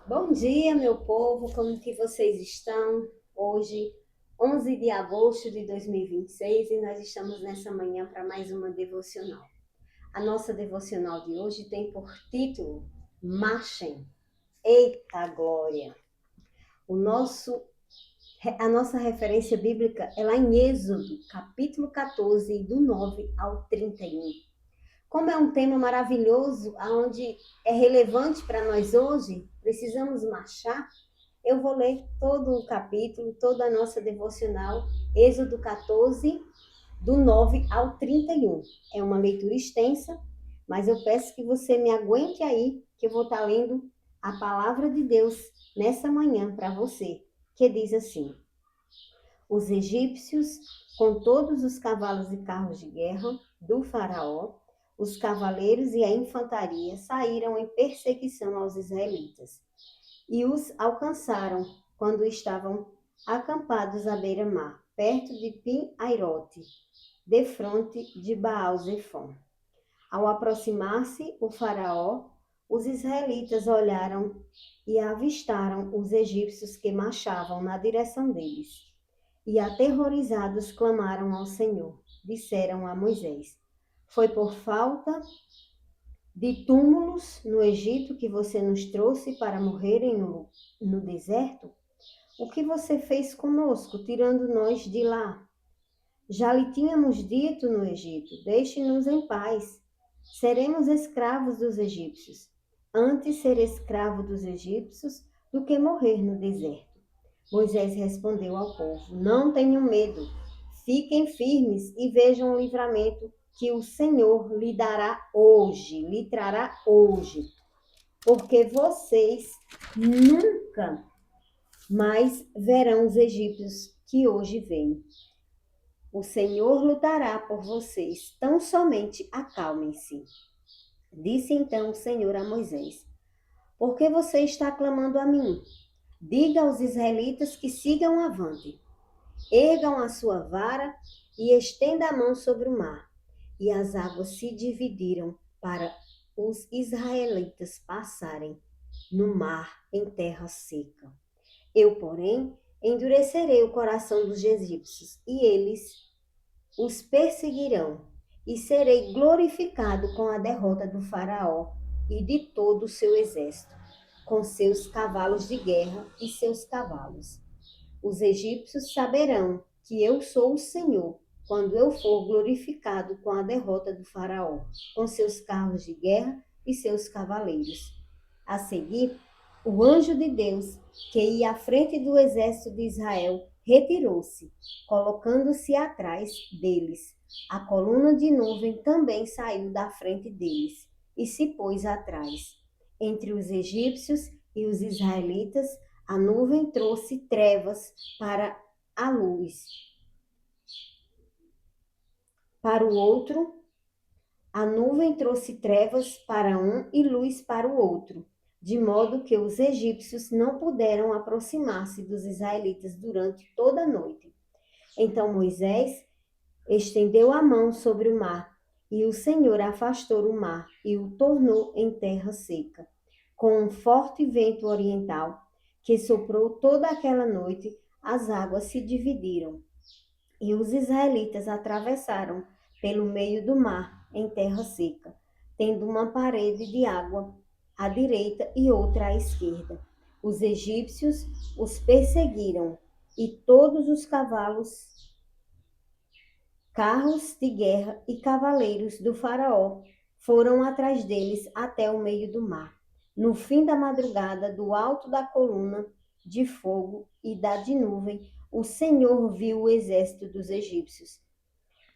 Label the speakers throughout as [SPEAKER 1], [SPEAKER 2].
[SPEAKER 1] Bom dia, meu povo, como que vocês estão? Hoje, 11 de agosto de 2026, e nós estamos nessa manhã para mais uma devocional. A nossa devocional de hoje tem por título Marchem. Eita glória! O nosso, a nossa referência bíblica é lá em Êxodo, capítulo 14, do 9 ao 31. Como é um tema maravilhoso, aonde é relevante para nós hoje, precisamos marchar. Eu vou ler todo o capítulo, toda a nossa devocional, Êxodo 14, do 9 ao 31. É uma leitura extensa, mas eu peço que você me aguente aí, que eu vou estar lendo a palavra de Deus nessa manhã para você, que diz assim: Os egípcios, com todos os cavalos e carros de guerra do faraó, os cavaleiros e a infantaria saíram em perseguição aos israelitas e os alcançaram quando estavam acampados à beira-mar, perto de Pim-Airote, defronte de Baal-Zefon. Ao aproximar-se o faraó, os israelitas olharam e avistaram os egípcios que marchavam na direção deles. E aterrorizados clamaram ao Senhor. Disseram a Moisés: Foi por falta de túmulos no Egito que você nos trouxe para morrerem no deserto? O que você fez conosco, tirando nós de lá? Já lhe tínhamos dito no Egito: deixe-nos em paz. Seremos escravos dos egípcios. Antes ser escravo dos egípcios do que morrer no deserto. Moisés respondeu ao povo: Não tenham medo. Fiquem firmes e vejam o livramento que o Senhor lhe dará hoje, lhe trará hoje, porque vocês nunca mais verão os egípcios que hoje vêm. O Senhor lutará por vocês, tão somente acalmem-se. Disse então o Senhor a Moisés: Por que você está clamando a mim? Diga aos israelitas que sigam avante. Ergam a sua vara e estenda a mão sobre o mar. E as águas se dividiram para os israelitas passarem no mar em terra seca. Eu, porém, endurecerei o coração dos egípcios, e eles os perseguirão, e serei glorificado com a derrota do faraó e de todo o seu exército, com seus cavalos de guerra e seus cavalos. Os egípcios saberão que eu sou o Senhor, quando eu for glorificado com a derrota do faraó, com seus carros de guerra e seus cavaleiros. A seguir, o anjo de Deus, que ia à frente do exército de Israel, retirou-se, colocando-se atrás deles. A coluna de nuvem também saiu da frente deles e se pôs atrás. Entre os egípcios e os israelitas, a nuvem trouxe trevas para a luz. Para o outro, a nuvem trouxe trevas para um e luz para o outro, de modo que os egípcios não puderam aproximar-se dos israelitas durante toda a noite. Então Moisés estendeu a mão sobre o mar, e o Senhor afastou o mar e o tornou em terra seca, com um forte vento oriental que soprou toda aquela noite. As águas se dividiram, e os israelitas atravessaram pelo meio do mar em terra seca, tendo uma parede de água à direita e outra à esquerda. Os egípcios os perseguiram, e todos os cavalos, carros de guerra e cavaleiros do faraó foram atrás deles até o meio do mar. No fim da madrugada, do alto da coluna de fogo e da de nuvem, o Senhor viu o exército dos egípcios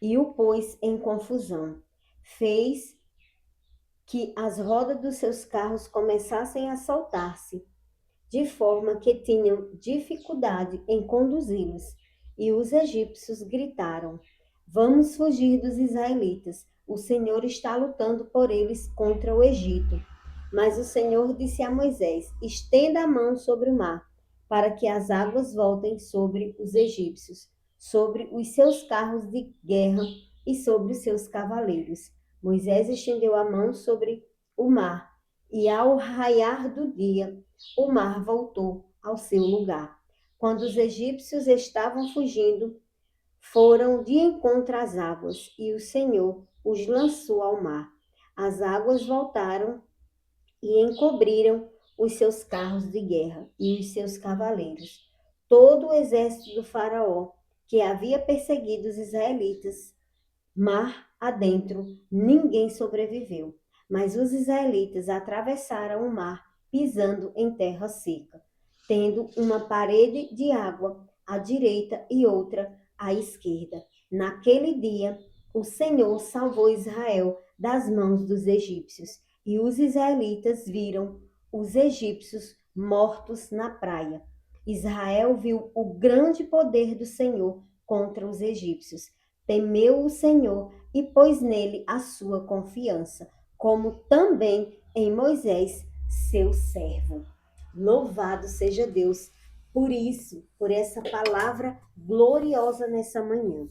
[SPEAKER 1] e o pôs em confusão. Fez que as rodas dos seus carros começassem a soltar-se, de forma que tinham dificuldade em conduzi-los. E os egípcios gritaram: Vamos fugir dos israelitas. O Senhor está lutando por eles contra o Egito. Mas o Senhor disse a Moisés: Estenda a mão sobre o mar, para que as águas voltem sobre os egípcios, sobre os seus carros de guerra e sobre os seus cavaleiros. Moisés estendeu a mão sobre o mar, E ao raiar do dia, o mar voltou ao seu lugar. Quando os egípcios estavam fugindo, foram de encontro às águas, e o Senhor os lançou ao mar. As águas voltaram e encobriram os seus carros de guerra e os seus cavaleiros. Todo o exército do faraó, que havia perseguido os israelitas, mar adentro, ninguém sobreviveu. Mas os israelitas atravessaram o mar, pisando em terra seca, tendo uma parede de água à direita e outra à esquerda. Naquele dia, o Senhor salvou Israel das mãos dos egípcios, e os israelitas viram os egípcios mortos na praia. Israel viu o grande poder do Senhor contra os egípcios, temeu o Senhor e pôs nele a sua confiança, como também em Moisés, seu servo. Louvado seja Deus por isso, por essa palavra gloriosa nessa manhã.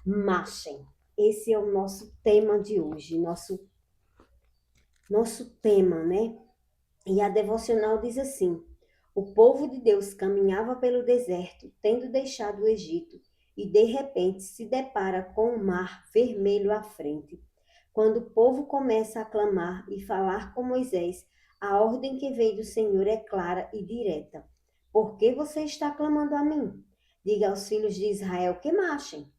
[SPEAKER 1] Marchem. Esse é o nosso tema de hoje, nosso tema, né? E a devocional diz assim: o povo de Deus caminhava pelo deserto, tendo deixado o Egito, e de repente se depara com o mar vermelho à frente. Quando o povo começa a clamar e falar com Moisés, a ordem que veio do Senhor é clara e direta. Por que você está clamando a mim? Diga aos filhos de Israel que marchem.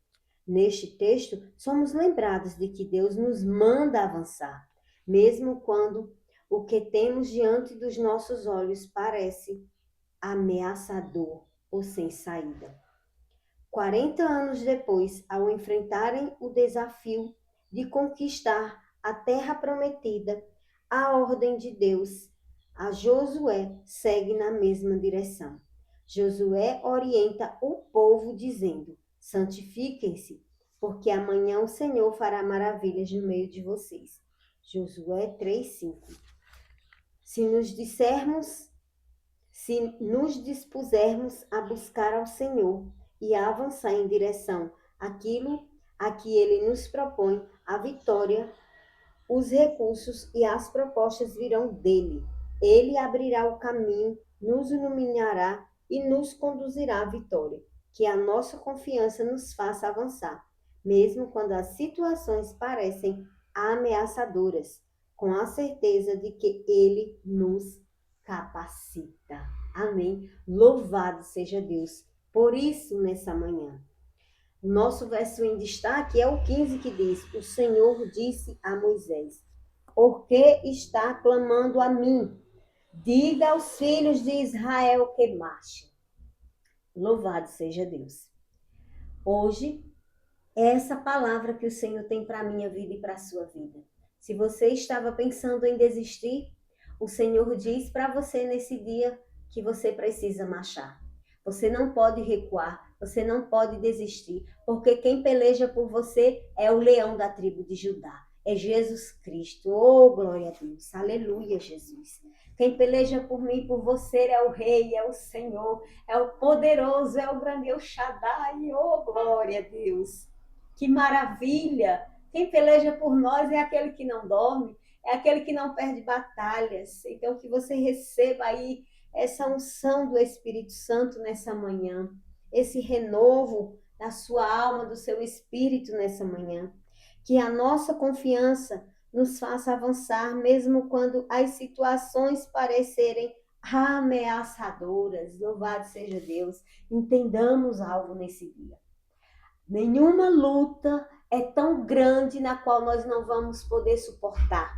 [SPEAKER 1] Neste texto, somos lembrados de que Deus nos manda avançar, mesmo quando o que temos diante dos nossos olhos parece ameaçador ou sem saída. 40 anos depois, ao enfrentarem o desafio de conquistar a terra prometida, a ordem de Deus a Josué segue na mesma direção. Josué orienta o povo dizendo: santifiquem-se, porque amanhã o Senhor fará maravilhas no meio de vocês. Josué 3:5. Se nos dispusermos a buscar ao Senhor e a avançar em direção àquilo a que Ele nos propõe, a vitória, os recursos e as propostas virão dele. Ele abrirá o caminho, nos iluminará e nos conduzirá à vitória. Que a nossa confiança nos faça avançar, mesmo quando as situações parecem ameaçadoras, com a certeza de que Ele nos capacita. Amém? Louvado seja Deus por isso nessa manhã. O nosso verso em destaque é o 15, que diz: o Senhor disse a Moisés: por que está clamando a mim? Diga aos filhos de Israel que marchem. Louvado seja Deus. Hoje, é essa palavra que o Senhor tem para a minha vida e para a sua vida. Se você estava pensando em desistir, o Senhor diz para você nesse dia que você precisa marchar. Você não pode recuar, você não pode desistir, porque quem peleja por você é o leão da tribo de Judá. É Jesus Cristo. Oh, glória a Deus. Aleluia, Jesus. Quem peleja por mim e por você é o Rei, é o Senhor, é o poderoso, é o grande El Shaddai. Oh, glória a Deus. Que maravilha! Quem peleja por nós é aquele que não dorme, é aquele que não perde batalhas. Então, que você receba aí essa unção do Espírito Santo nessa manhã, esse renovo da sua alma, do seu espírito nessa manhã. Que a nossa confiança nos faça avançar, mesmo quando as situações parecerem ameaçadoras. Louvado seja Deus. Entendamos algo nesse dia. Nenhuma luta é tão grande na qual nós não vamos poder suportar.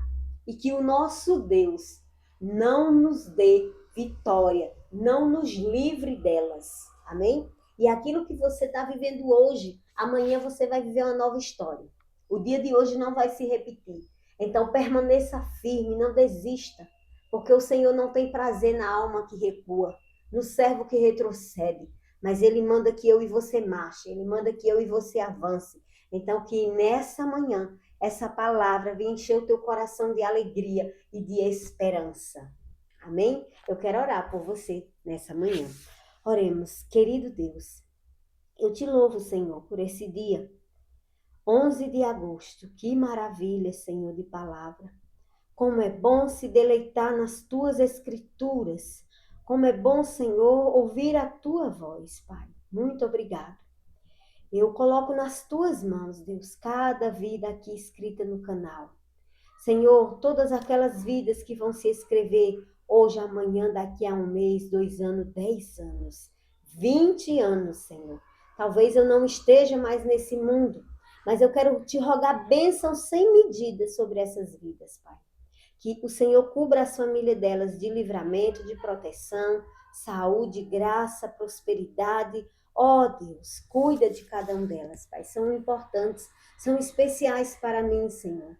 [SPEAKER 1] E que o nosso Deus não nos dê vitória, não nos livre delas. Amém? E aquilo que você está vivendo hoje, amanhã você vai viver uma nova história. O dia de hoje não vai se repetir. Então permaneça firme, não desista. Porque o Senhor não tem prazer na alma que recua, no servo que retrocede. Mas Ele manda que eu e você marche, Ele manda que eu e você avance. Então que nessa manhã, essa palavra venha encher o teu coração de alegria e de esperança. Amém? Eu quero orar por você nessa manhã. Oremos. Querido Deus, eu te louvo, Senhor, por esse dia, 11 de agosto. Que maravilha, Senhor, de palavra. Como é bom se deleitar nas tuas escrituras. Como é bom, Senhor, ouvir a tua voz, Pai. Muito obrigado. Eu coloco nas tuas mãos, Deus, cada vida aqui escrita no canal. Senhor, todas aquelas vidas que vão se escrever hoje, amanhã, daqui a um mês, 2 anos, 10 anos, 20 anos, Senhor. Talvez eu não esteja mais nesse mundo, mas eu quero te rogar bênção sem medida sobre essas vidas, Pai. Que o Senhor cubra as famílias delas de livramento, de proteção, saúde, graça, prosperidade. Ó Deus, cuida de cada um delas, Pai. São importantes, são especiais para mim, Senhor.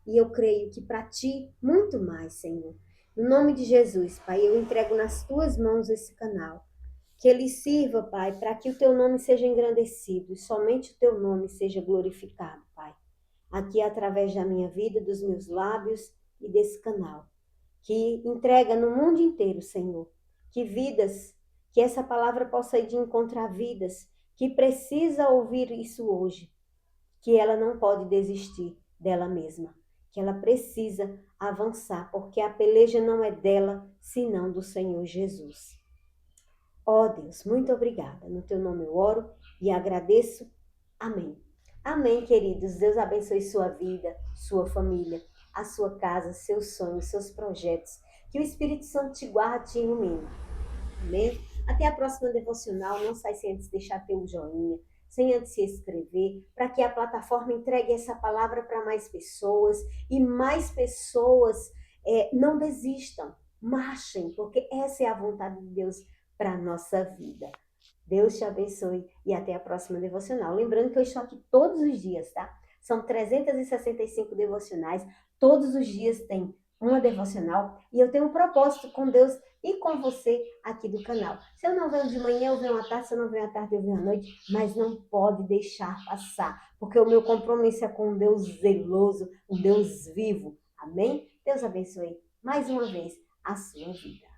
[SPEAKER 1] E eu creio que para ti, muito mais, Senhor. No nome de Jesus, Pai, eu entrego nas tuas mãos esse canal. Que ele sirva, Pai, para que o teu nome seja engrandecido e somente o teu nome seja glorificado, Pai. Aqui através da minha vida, dos meus lábios e desse canal. Que entrega no mundo inteiro, Senhor. Que vidas, que essa palavra possa ir de encontro a vidas que precisa ouvir isso hoje. Que ela não pode desistir dela mesma. Que ela precisa avançar, porque a peleja não é dela, senão do Senhor Jesus. Ó Deus, muito obrigada. No teu nome eu oro e agradeço. Amém. Amém, queridos. Deus abençoe sua vida, sua família, a sua casa, seus sonhos, seus projetos. Que o Espírito Santo te guarde e te ilumine. Amém? Até a próxima devocional. Não sai sem antes deixar teu joinha, sem antes se inscrever, para que a plataforma entregue essa palavra para mais pessoas e mais pessoas não desistam. Marchem, porque essa é a vontade de Deus para a nossa vida. Deus te abençoe e até a próxima devocional. Lembrando que eu estou aqui todos os dias, tá? São 365 devocionais. Todos os dias tem uma devocional e eu tenho um propósito com Deus e com você aqui do canal. Se eu não venho de manhã, eu venho à tarde. Se eu não venho à tarde, eu venho à noite. Mas não pode deixar passar, porque o meu compromisso é com um Deus zeloso, um Deus vivo. Amém? Deus abençoe mais uma vez a sua vida.